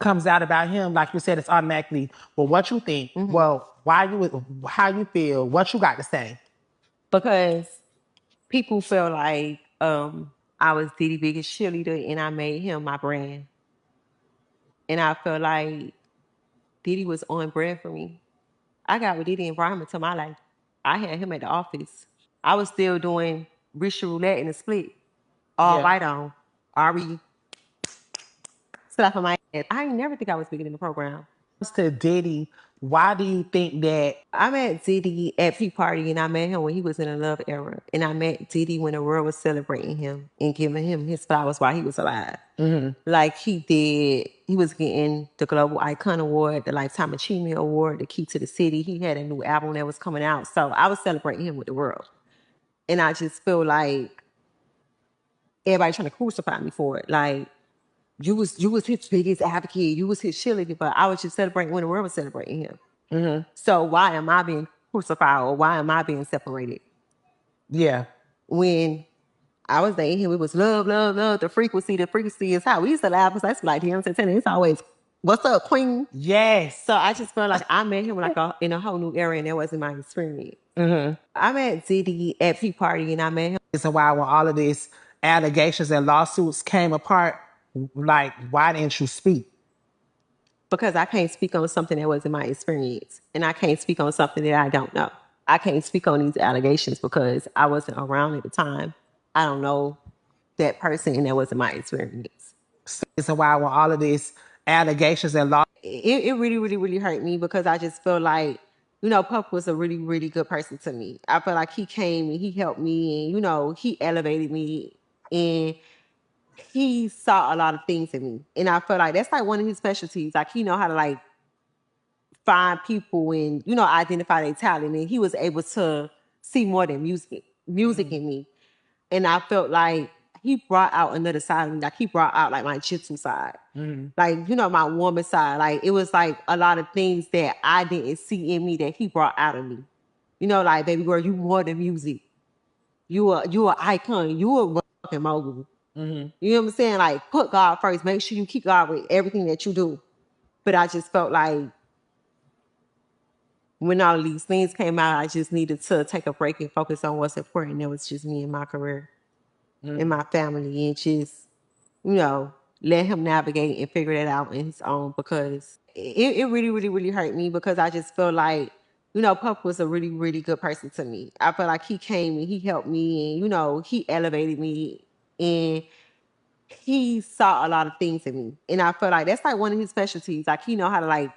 comes out about him, like you said, it's automatically, well, what you think? Well, how you feel? What you got to say? Because people feel like I was Diddy biggest cheerleader and I made him my brand. And I feel like Diddy was on brand for me. I got with Diddy environment to my life. I had him at the office. I was still doing Richard Roulette in the split. All Yeah. right on. Ari slap on my head. I ain't never think I was bigger than the program. To Diddy, why do you think that? I met Diddy at Peak Party and I met him when he was in a love era. And I met Diddy when the world was celebrating him and giving him his flowers while he was alive. Like he was getting the Global Icon Award, the Lifetime Achievement Award, the Key to the City. He had a new album that was coming out. So I was celebrating him with the world. And I just feel like everybody trying to crucify me for it. Like, you was his biggest advocate. You was his cheerleader, but I was just celebrating when the world was celebrating him. So why am I being crucified or why am I being separated? Yeah. When I was dating him, it was love, love, love. The frequency is how we used to laugh. Because that's like the entertainment. It's always, what's up, queen? Yes. So I just felt like I met him like in a whole new era, and that wasn't my experience. I met Diddy at Peak Party, and I met him. Reason why when all of these allegations and lawsuits came apart, like, why didn't you speak? Because I can't speak on something that wasn't my experience. And I can't speak on something that I don't know. I can't speak on these allegations because I wasn't around at the time. I don't know that person and that wasn't my experience. Reason why when all of these allegations and law. It really, really, really hurt me because I just feel like, Puff was a really, really good person to me. I feel like he came and he helped me and, he elevated me and he saw a lot of things in me. And I feel like that's like one of his specialties. Like he know how to like find people and identify their talent, and he was able to see more than music in me. And I felt like he brought out another side of me. Like he brought out like my jitsu side, like my woman side. Like it was like a lot of things that I didn't see in me that he brought out of me. Like, baby girl, you more than music. You an icon. You a fucking mogul. You know what I'm saying? Like, put God first. Make sure you keep God with everything that you do. But I just felt like when all of these things came out, I just needed to take a break and focus on what's important. It was just me and my career and my family, and just, let him navigate and figure that out in his own, because it really, really, really hurt me because I just feel like, Puff was a really, really good person to me. I feel like he came and he helped me and, he elevated me and he saw a lot of things in me. And I feel like that's like one of his specialties. Like he know how to like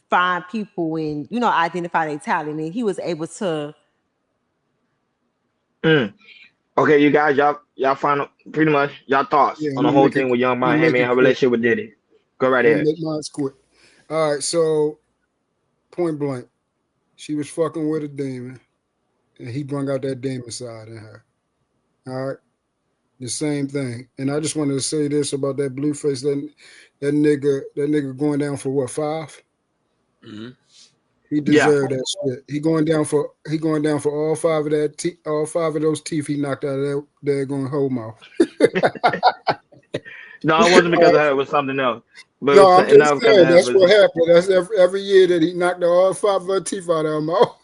find people and identify their talent, and he was able to. Okay, you guys, y'all final pretty much y'all thoughts Yeah, I'm on the gonna whole make it. thing with Young I'm gonna make Miami and it her quick. relationship with Diddy. Go right I'm gonna ahead. make mine quick. All right, so point blank, she was fucking with a demon, and he brought out that demon side in her. All right, the same thing. And I just wanted to say this about that Blueface, that nigga going down for what, 5? He Yeah. deserved that shit. He going down for all 5 of all 5 of those teeth he knocked out of that daggone whole mouth. No, it wasn't because of her. It was something else. But it No, was I'm not just because of saying her. that's what happened. That's every year that he knocked all 5 of her teeth out of her mouth.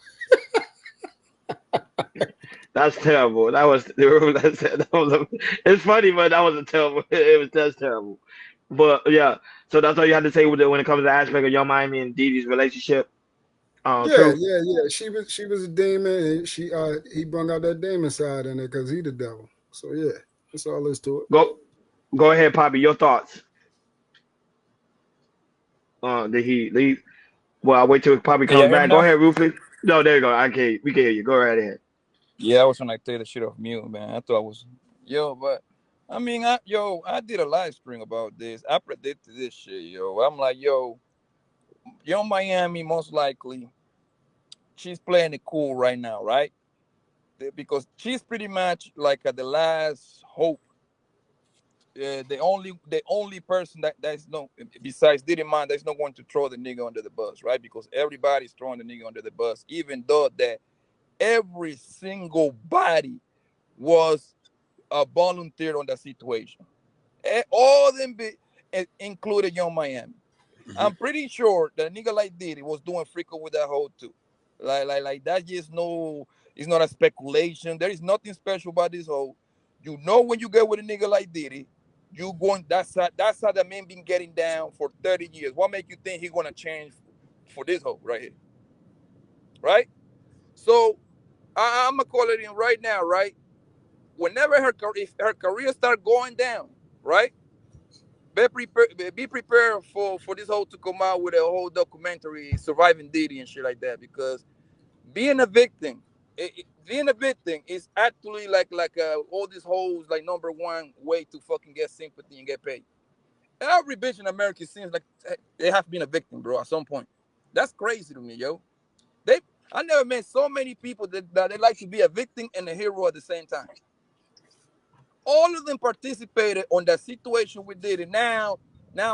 That's terrible. That was it's funny, but that was a terrible. That's terrible. But yeah, so that's all you had to say with it when it comes to the aspect of Young Miami and Didi's relationship. Yeah, True. yeah, yeah. She was a demon, and he brought out that demon side in it because he the devil. So yeah, that's all there is to it. Go ahead, Poppy. Your thoughts. Did he leave? Well, I'll wait till Poppy Can you comes hear me back. Go now? ahead, Rufus. No, there you go. We can hear you. Go right ahead. Yeah, I was trying to take the shit off mute, man. I thought I was, but I mean, I did a live stream about this. I predicted this shit, yo. I'm like, Young Miami, most likely, she's playing it cool right now, right? Because she's pretty much like at the last hope. The only person that's no besides Diddy Man that's not going to throw the nigga under the bus, right? Because everybody's throwing the nigga under the bus, even though that every single body was volunteered on that situation. All them included Young Miami. I'm pretty sure that a nigga like Diddy was doing freako with that hoe too. Like that just no, it's not a speculation. There is nothing special about this hoe. You know when you get with a nigga like Diddy, you going that's how the man been getting down for 30 years. What make you think he gonna change for this hoe right here? Right? So I'm gonna call it in right now, right? Whenever if her career start going down, right? Be prepared for this whole to come out with a whole documentary surviving Diddy and shit like that because being a victim, being a victim is actually like all these hoes like number one way to fucking get sympathy and get paid. Every bitch in America seems like they have been a victim, bro, at some point. That's crazy to me, yo. They I never met so many people that they like to be a victim and a hero at the same time. All of them participated on that situation we did it. Now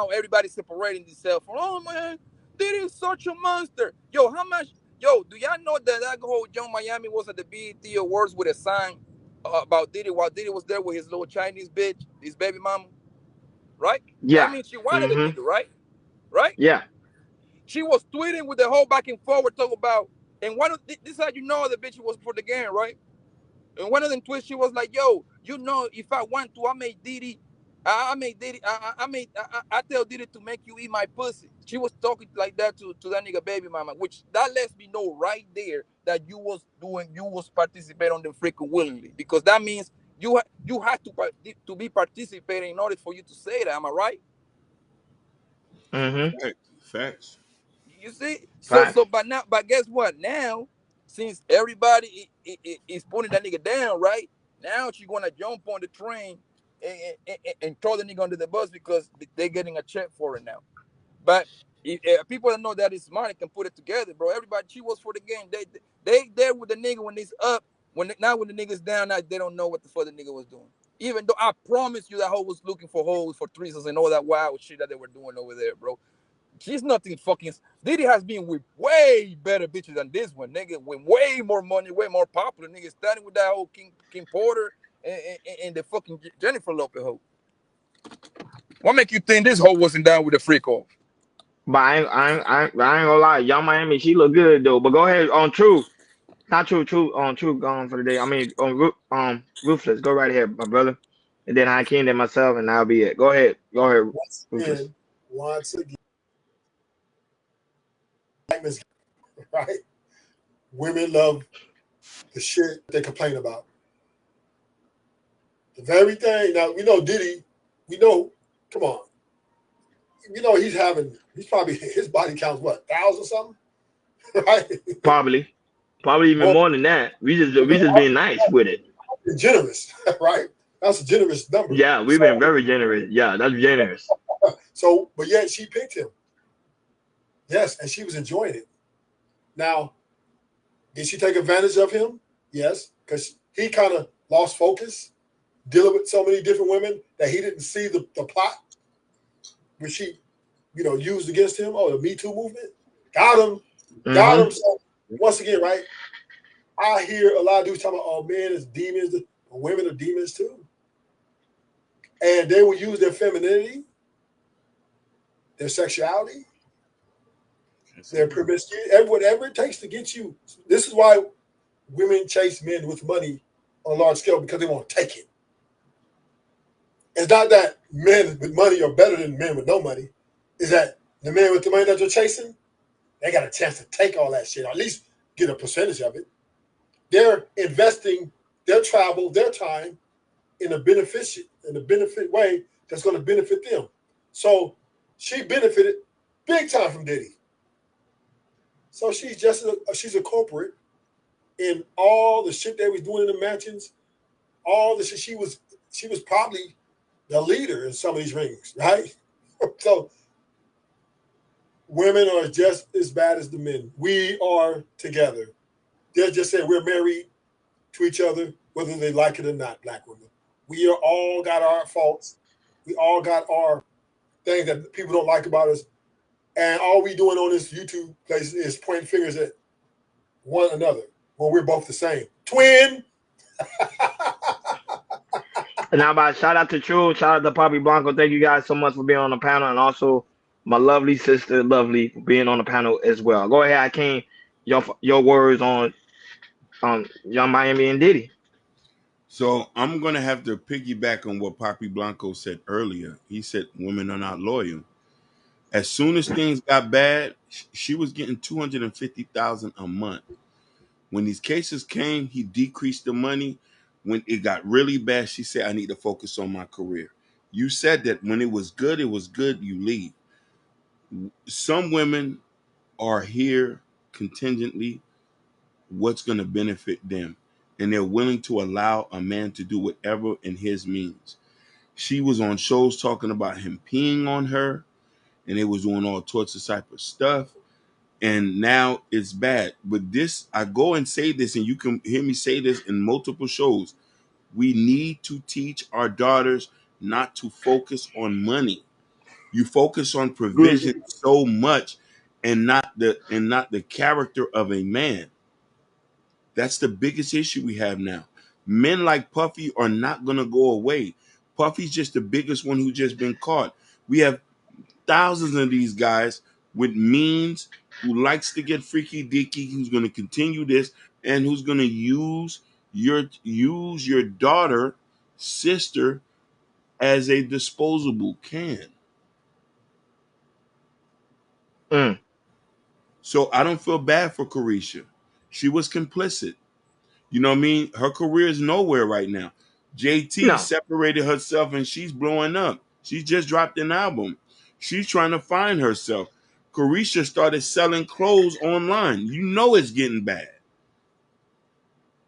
everybody's separating themselves from, oh man, Diddy is such a monster. Yo, how much? Yo, do y'all know that whole Young Miami was at the BET Awards with a sign about Diddy while Diddy was there with his little Chinese bitch, his baby mama, right? That Yeah. means she wanted a Mm-hmm. nigga, right? Right? Yeah. She was tweeting with the whole back and forward talk about, and this is how you know the bitch was for the game, right? And one of them tweets, she was like, "Yo, you know, if I want to, I make Diddy, I make Diddy, I tell Diddy to make you eat my pussy." She was talking like that to that nigga baby mama, which that lets me know right there that you was participating on the freaking willingly, because that means you had to be participating in order for you to say that. Am I right? Mm-hmm. Facts. You see, Facts. but guess what? Now, since everybody is putting that nigga down, right? Now she gonna jump on the train and throw the nigga under the bus because they're getting a check for it now. But people that know that is smart and can put it together, bro. Everybody, she was for the game. They there with the nigga when he's up. Now when the nigga's down, now they don't know what the fuck the nigga was doing. Even though I promise you that hoe was looking for hoes for threesomes and all that wild shit that they were doing over there, bro. She's nothing fucking. Diddy has been with way better bitches than this one, nigga. With way more money, way more popular, nigga. Starting with that whole King Porter and the fucking Jennifer Lopez hoe. What make you think this hoe wasn't down with the freak off? But I ain't gonna lie, Young Miami, she look good though. But go ahead on True, not True on True gone for the day. I mean on Ruthless. Go right ahead, my brother. And then Hakeem, then myself, and that'll be it. Go ahead, Ruthless. Once again, right? Women love the shit they complain about. The very thing. Now we know Diddy. We know. Come on. You know he's probably his body counts what 1,000 something, right? Probably even Well, more than that. We just being nice with it. generous, right? That's a generous number. Yeah, we've been very generous. Yeah, that's generous. So, but yet she picked him. Yes, and she was enjoying it. Now, did she take advantage of him? Yes, because he kind of lost focus, dealing with so many different women that he didn't see the plot, which she, used against him. Oh, the Me Too movement. Got him. Got him. So, once again, right, I hear a lot of dudes talking about, oh, men is demons, women are demons too. And they will use their femininity, their sexuality, their promiscuity, whatever it takes to get you. This is why women chase men with money on a large scale, because they want to take it. It's not that men with money are better than men with no money. It's that the men with the money that you're chasing, they got a chance to take all that shit, or at least get a percentage of it. They're investing their travel, their time in a benefit way that's going to benefit them. So she benefited big time from Diddy. So she's a culprit in all the shit they was doing in the mansions, all the shit. She was probably the leader in some of these rings, right? So women are just as bad as the men. We are together. They're just saying we're married to each other, whether they like it or not, black women. We are all got our faults. We all got our things that people don't like about us. And all we doing on this YouTube place is pointing fingers at one another when we're both the same. Twin! And now, about shout out to True, shout out to Poppy Blanco. Thank you guys so much for being on the panel, and also my lovely sister, Lovely, for being on the panel as well. Go ahead, Akeem. Your words on Young Miami and Diddy. So I'm gonna have to piggyback on what Poppy Blanco said earlier. He said women are not loyal. As soon as things got bad, she was getting 250,000 a month. When these cases came, he decreased the money. When it got really bad, she said, "I need to focus on my career." You said that when it was good, you leave. Some women are here contingently what's going to benefit them, and they're willing to allow a man to do whatever in his means. She was on shows talking about him peeing on her, and they was doing all sorts of type of stuff, and now it's bad. But this, I go and say this, and you can hear me say this in multiple shows. We need to teach our daughters not to focus on money. You focus on provision so much, and not the character of a man. That's the biggest issue we have now. Men like Puffy are not going to go away. Puffy's just the biggest one who just been caught. We have thousands of these guys with means who likes to get freaky deaky, who's going to continue this, and who's going to use your daughter, sister, as a disposable can. Mm. So I don't feel bad for Carisha. She was complicit. You know what I mean? Her career is nowhere right now. JT No. separated herself and she's blowing up. She just dropped an album. She's trying to find herself. Carisha started selling clothes online. You know it's getting bad.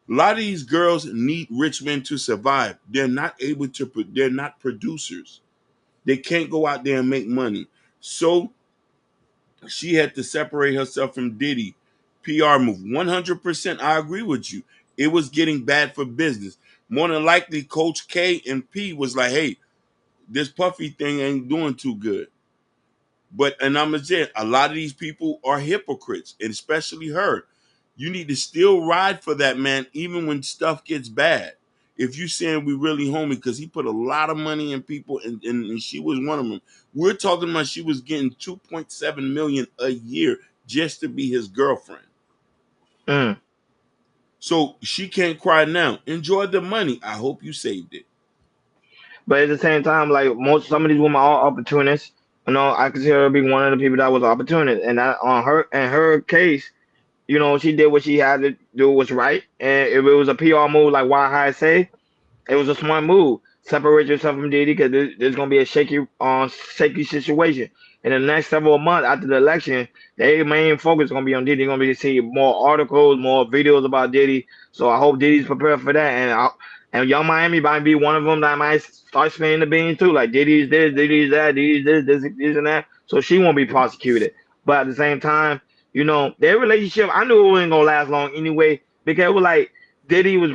A lot of these girls need rich men to survive. They're not able to, they're not producers. They can't go out there and make money. So she had to separate herself from Diddy. PR move. 100%. I agree with you. It was getting bad for business. More than likely, Coach K and P was like, hey, this Puffy thing ain't doing too good. And I'm going to say, a lot of these people are hypocrites, and especially her. You need to still ride for that man, even when stuff gets bad. If you saying we really homie, because he put a lot of money in people, and she was one of them. We're talking about she was getting $2.7 million a year just to be his girlfriend. Mm. So she can't cry now. Enjoy the money. I hope you saved it. But at the same time, like some of these women are opportunists. I consider her to be one of the people that was opportunist, and that on her case, she did what she had to do was right, and if it was a PR move, like why I say, it was a smart move. Separate yourself from Diddy because there's gonna be a shaky situation. In the next several months after the election, their main focus is gonna be on Diddy. They're gonna be seeing more articles, more videos about Diddy. So I hope Diddy's prepared for that. And Young Miami might be one of them that might start spinning the beans too. Like Diddy's this, Diddy's that, Diddy's this and that. So she won't be prosecuted. But at the same time, their relationship, I knew it wasn't gonna last long anyway because it was like Diddy was